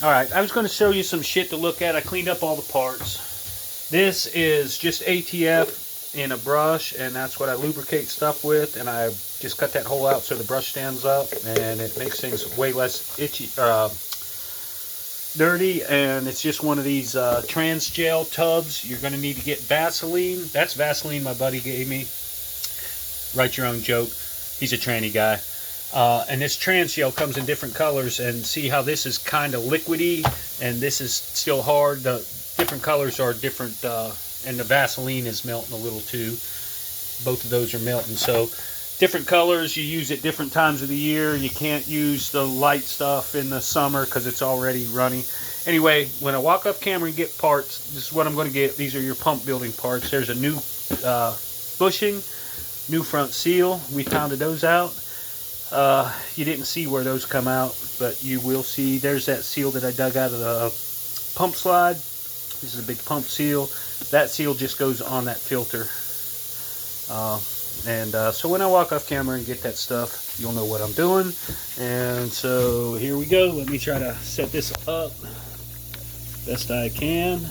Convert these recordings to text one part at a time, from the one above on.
Alright, I was going to show you some shit to look at. I cleaned up all the parts. This is just ATF in a brush, and that's what I lubricate stuff with, and I just cut that hole out so the brush stands up, and it makes things way less itchy, dirty. And it's just one of these trans gel tubs. You're going to need to get Vaseline. That's Vaseline my buddy gave me. Write your own joke. He's a tranny guy. And this trans gel comes in different colors, and see how this is kind of liquidy and this is still hard. The different colors are different, and the Vaseline is melting a little too. Both of those are melting. So different colors, you use at different times of the year. You can't use the light stuff in the summer because it's already runny. Anyway, when I walk off camera and get parts, this is what I'm going to get. These are your pump building parts. There's a new bushing, new front seal. We pounded those out. You didn't see where those come out, but you will see. There's that seal that I dug out of the pump slide. This is a big pump seal. That seal just goes on that filter. So when I walk off camera and get that stuff, you'll know what I'm doing. And so here we go. Let me try to set this up best I can.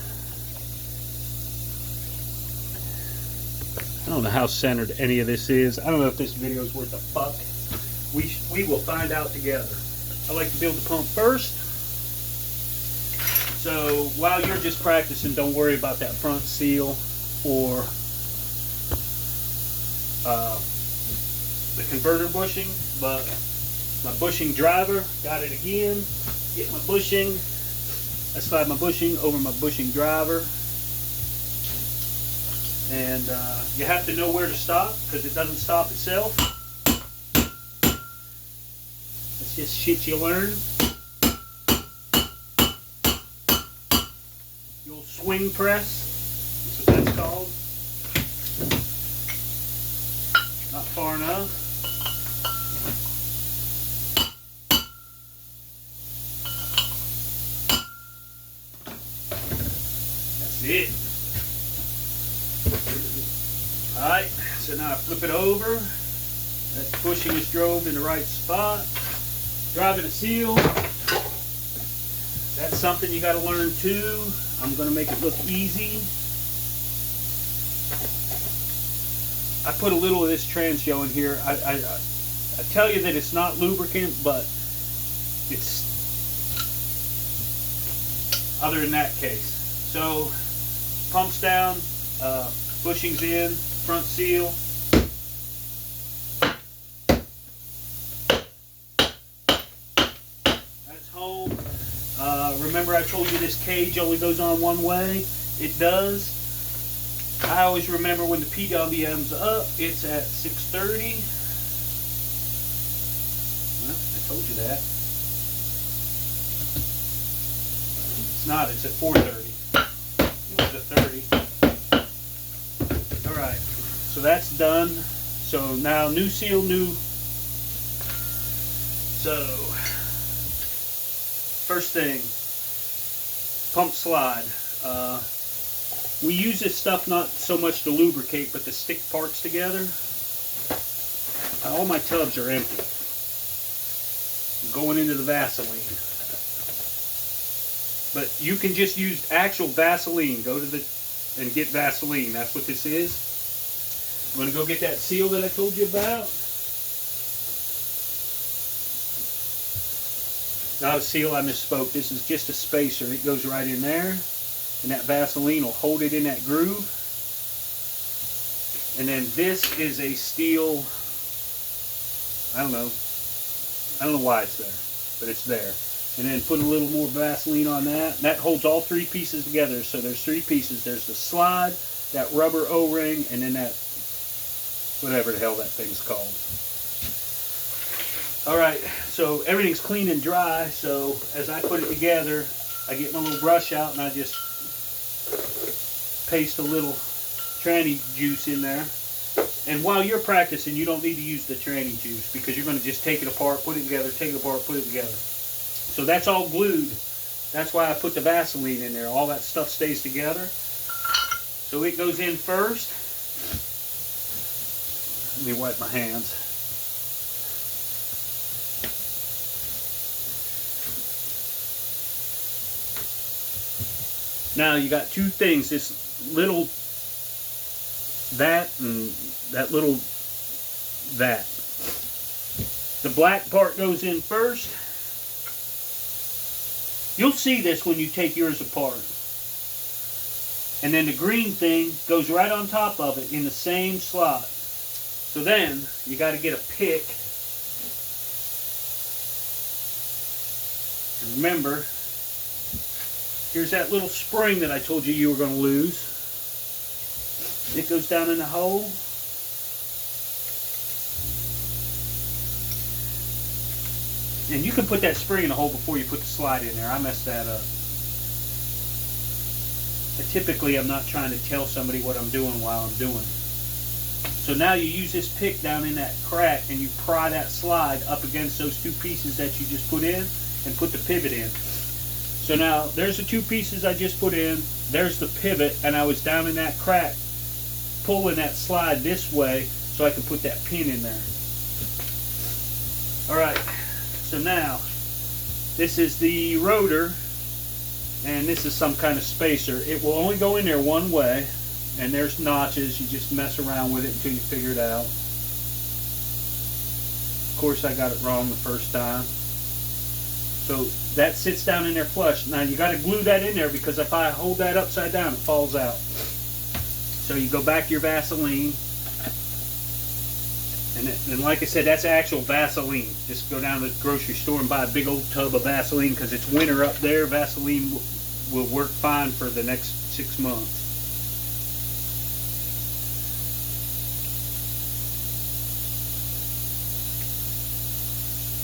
I don't know how centered any of this is. I don't know if this video is worth a fuck. We will find out together. I like to build the pump first. So while you're just practicing, don't worry about that front seal or the converter bushing. But my bushing driver, got it again. Get my bushing. I slide my bushing over my bushing driver. And you have to know where to stop because it doesn't stop itself. It's just shit you learn. You'll swing press. That's what that's called. Not far enough. That's it. Alright, so now I flip it over. That bushing is drove in the right spot. Driving a seal. That's something you got to learn too. I'm going to make it look easy. I put a little of this trans gel in here. I tell you that it's not lubricant, but it's other in that case. So pumps down, bushings in, front seal. That's home. Remember I told you this cage only goes on one way? It does. I always remember when the PWM's up, it's at 6:30. Well, I told you that. It's not, it's at 4:30. It's at 30. Alright, so that's done. So now new seal, new. So, first thing, pump slide. We use this stuff not so much to lubricate, but to stick parts together. All my tubs are empty. I'm going into the Vaseline. But you can just use actual Vaseline. Go to the and get Vaseline. That's what this is. I'm going to go get that seal that I told you about. Not a seal, I misspoke. This is just a spacer. It goes right in there. And that Vaseline will hold it in that groove. And then this is a steel, I don't know why it's there, but it's there. And then put a little more Vaseline on that. And that holds all three pieces together. So there's three pieces. There's the slide, that rubber O-ring, and then that, whatever the hell that thing's called. Alright, so everything's clean and dry. So as I put it together, I get my little brush out and I just paste a little tranny juice in there. And while you're practicing, you don't need to use the tranny juice because you're going to just take it apart, put it together, take it apart, put it together. So that's all glued. That's why I put the Vaseline in there. All that stuff stays together. So it goes in first. Let me wipe my hands. Now you got two things, this little that and that little that. The black part goes in first. You'll see this when you take yours apart. And then the green thing goes right on top of it in the same slot. So then you got to get a pick. And remember, here's that little spring that I told you you were going to lose. It goes down in the hole. And you can put that spring in the hole before you put the slide in there. I messed that up. Typically, I'm not trying to tell somebody what I'm doing while I'm doing it. So now you use this pick down in that crack and you pry that slide up against those two pieces that you just put in and put the pivot in. So now there's the two pieces I just put in. There's the pivot, and I was down in that crack pulling that slide this way so I could put that pin in there. Alright, so now this is the rotor, and this is some kind of spacer. It will only go in there one way, and there's notches. You just mess around with it until you figure it out. Of course I got it wrong the first time. So that sits down in there flush. Now you got to glue that in there, because if I hold that upside down, it falls out. So you go back to your Vaseline, and like I said, that's actual Vaseline. Just go down to the grocery store and buy a big old tub of Vaseline, because it's winter up there. Vaseline will work fine for the next 6 months.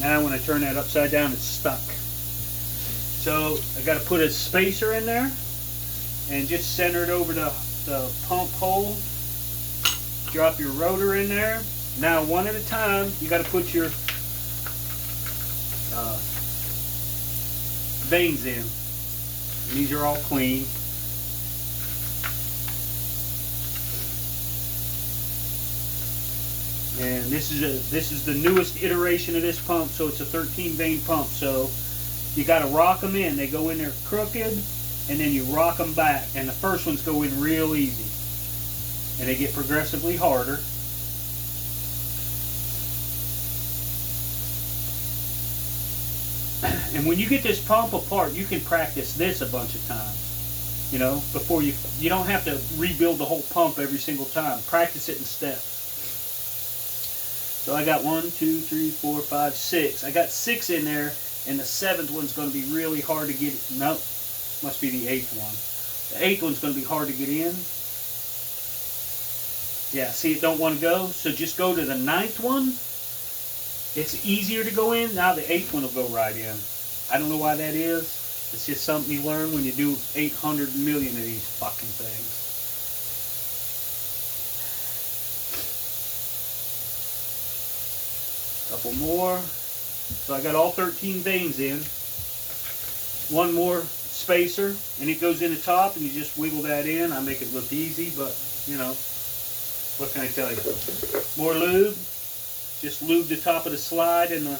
Now when I turn that upside down, it's stuck. So I got to put a spacer in there and just center it over the pump hole. Drop your rotor in there. Now one at a time, you got to put your vanes in. And these are all clean. And this is the newest iteration of this pump, so it's a 13 vane pump. So you got to rock them in. They go in there crooked, and then you rock them back. And the first ones go in real easy, and they get progressively harder. And when you get this pump apart, you can practice this a bunch of times. You know, before you don't have to rebuild the whole pump every single time. Practice it in steps. So I got 1, 2, 3, 4, 5, 6. I got 6 in there, and the 7th one's going to be really hard to get. Nope, must be the 8th one. The 8th one's going to be hard to get in. Yeah, see, it don't want to go. So just go to the 9th one. It's easier to go in. Now the 8th one will go right in. I don't know why that is. It's just something you learn when you do 800 million of these fucking things. Couple more. So I got all 13 vanes in. One more spacer, and it goes in the top, and you just wiggle that in. I make it look easy, but you know, what can I tell you? More lube. Just lube the top of the slide and the.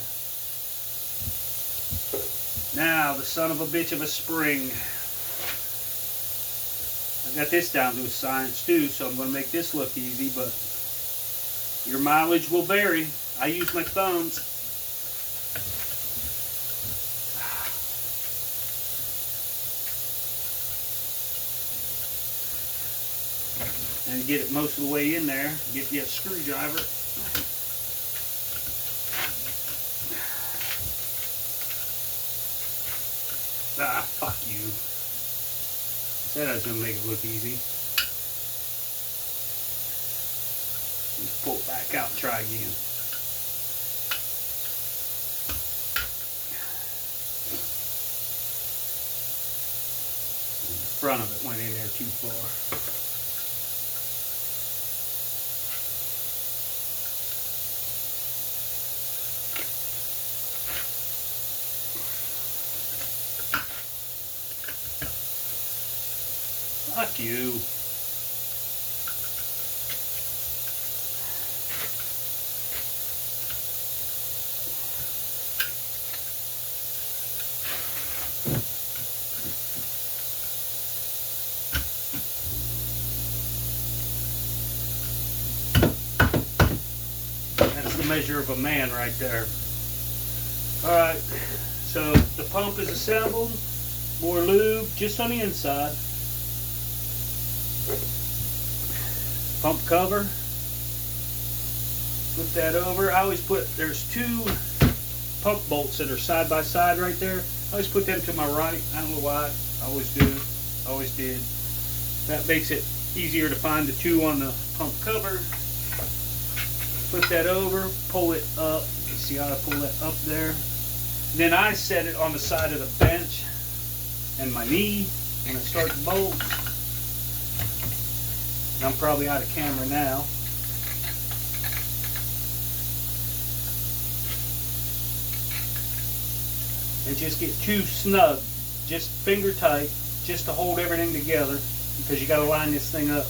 Now the son of a bitch of a spring. I got this down to a science too, so I'm going to make this look easy, but your mileage will vary. I use my thumbs. And get it most of the way in there. Get you a screwdriver. Ah, fuck you. I said I was going to make it look easy. Let's pull it back out and try again. The front of it went in there too far. Fuck you. measure of a man right there. Alright, so the pump is assembled. More lube just on the inside. Pump cover. Flip that over. I always put, there's two pump bolts that are side by side right there. I always put them to my right. I don't know why. I always do. Always did. That makes it easier to find the two on the pump cover. Flip that over. Pull it up. You see how I pull that up there? And then I set it on the side of the bench and my knee when I start the bolt. I'm probably out of camera now. And just get too snug, just finger tight, just to hold everything together, because you got to line this thing up.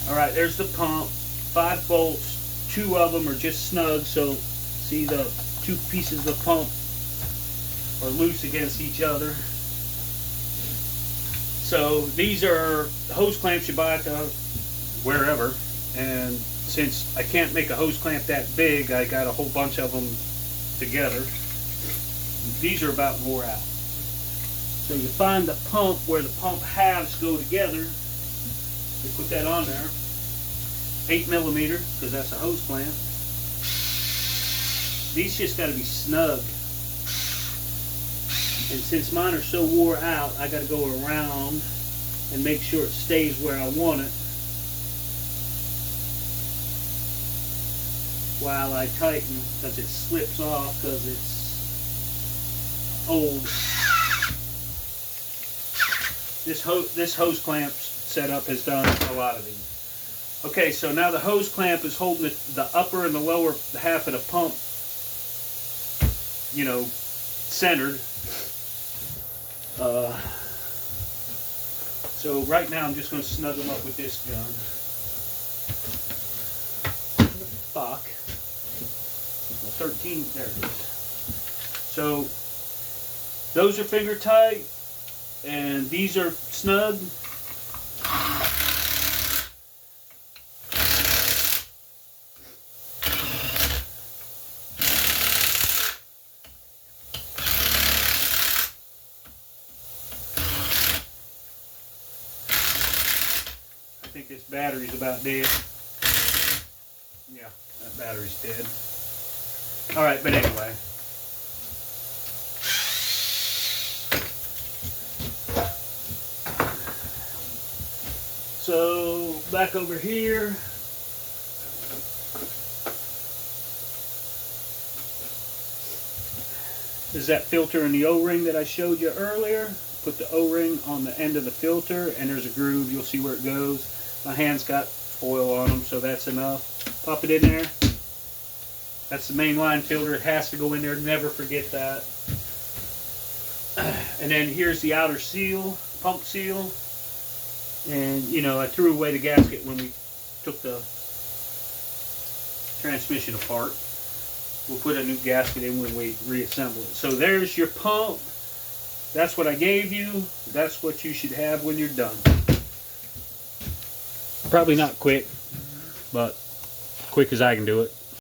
Alright, there's the pump. 5 bolts, 2 of them are just snug, so see the 2 pieces of the pump are loose against each other. So these are hose clamps you buy at the wherever, and since I can't make a hose clamp that big, I got a whole bunch of them together. These are about wore out. So you find the pump where the pump halves go together. You put that on there. 8mm, because that's a hose clamp. These just got to be snug. And since mine are so wore out, I got to go around and make sure it stays where I want it while I tighten, because it slips off because it's old. This hose clamp setup has done a lot of these. Okay, so now the hose clamp is holding the upper and the lower half of the pump, you know, centered. So right now I'm just going to snug them up with this gun. Fuck. 13, there it is. So those are finger tight, and these are snug. I think this battery's about dead. Yeah, that battery's dead. Alright, but anyway. So, back over here. Is that filter in the O-ring that I showed you earlier. Put the O-ring on the end of the filter, and there's a groove. You'll see where it goes. My hand's got oil on them, so that's enough. Pop it in there. That's the main line filter. It has to go in there. Never forget that. And then here's the outer seal, pump seal. And, you know, I threw away the gasket when we took the transmission apart. We'll put a new gasket in when we reassemble it. So there's your pump. That's what I gave you. That's what you should have when you're done. Probably not quick, but quick as I can do it.